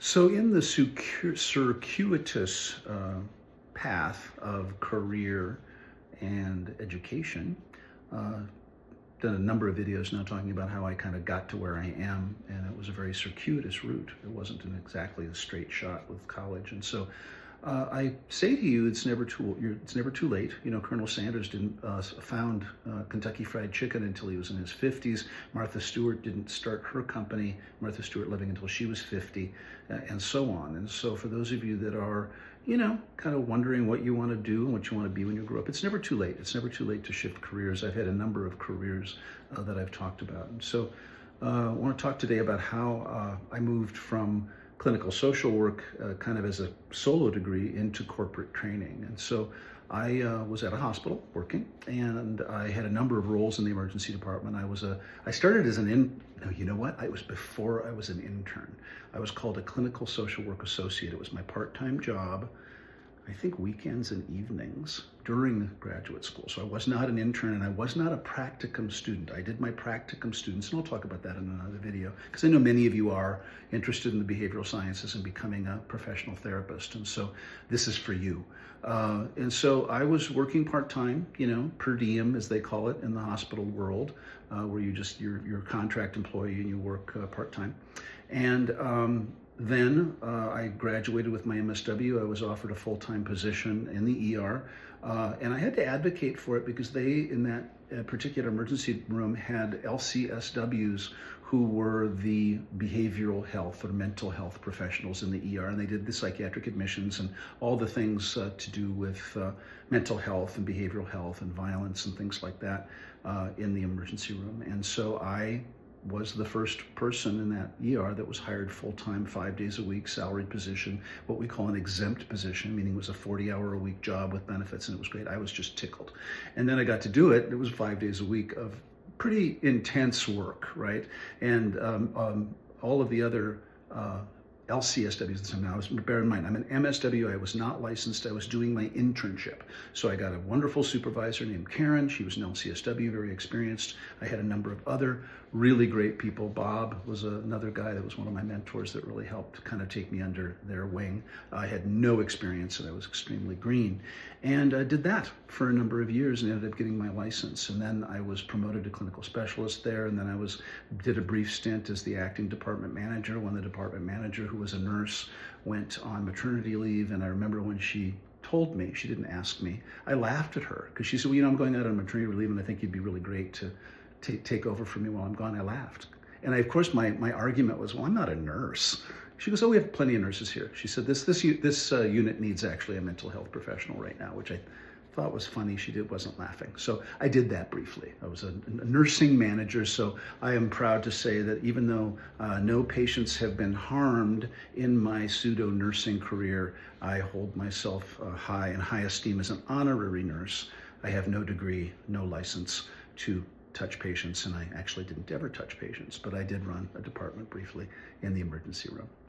So, in the circuitous path of career and education, uh, done a number of videos now talking about how I kind of got to where I am, and it was a very circuitous route. It wasn't exactly a straight shot with college, and so I say to you, it's never too late. You know, Colonel Sanders didn't found Kentucky Fried Chicken until he was in his 50s. Martha Stewart didn't start her company, Martha Stewart Living, until she was 50, and so on. And so, for those of you that are, kind of wondering what you want to do and what you want to be when you grow up, it's never too late. It's never too late to shift careers. I've had a number of careers that I've talked about, and so I want to talk today about how I moved from clinical social work kind of as a solo degree into corporate training. And so I was at a hospital working, and I had a number of roles in the emergency department. I started as no, you know what? It was before I was an intern. I was called a clinical social work associate. It was my part-time job, I think weekends and evenings during graduate school. So I was not an intern, and I was not a practicum student. I did my practicum students, and I'll talk about that in another video, because I know many of you are interested in the behavioral sciences and becoming a professional therapist, and so this is for you. And so I was working part-time, per diem, as they call it in the hospital world, where you're a contract employee and you work part-time. And then I graduated with my MSW. I was offered a full-time position in the ER, and I had to advocate for it because they, in that particular emergency room, had LCSWs who were the behavioral health or mental health professionals in the ER, and they did the psychiatric admissions and all the things to do with mental health and behavioral health and violence and things like that in the emergency room. And so I was the first person in that ER that was hired full-time, 5 days a week, salaried position, what we call an exempt position, meaning it was a 40-hour-a-week job with benefits, and it was great. I was just tickled. And then I got to do it. It was 5 days a week of pretty intense work, right? And all of the other LCSWs. Now, bear in mind, I'm an MSW. I was not licensed. I was doing my internship. So I got a wonderful supervisor named Karen. She was an LCSW, very experienced. I had a number of other really great people. Bob was another guy that was one of my mentors that really helped kind of take me under their wing. I had no experience, and I was extremely green. And I did that for a number of years and ended up getting my license. And then I was promoted to clinical specialist there. And then I did a brief stint as the acting department manager when the department manager, who was a nurse, went on maternity leave. And I remember when she told me, she didn't ask me, I laughed at her because she said, well, I'm going out on maternity leave, and I think you'd be really great to take over for me while I'm gone. I laughed. And of course, my argument was, well, I'm not a nurse. She goes, oh, we have plenty of nurses here. She said, this unit needs actually a mental health professional right now, which I thought was funny. Wasn't laughing. So I did that briefly. I was a nursing manager, so I am proud to say that even though no patients have been harmed in my pseudo-nursing career, I hold myself in high esteem as an honorary nurse. I have no degree, no license to touch patients, and I actually didn't ever touch patients, but I did run a department briefly in the emergency room.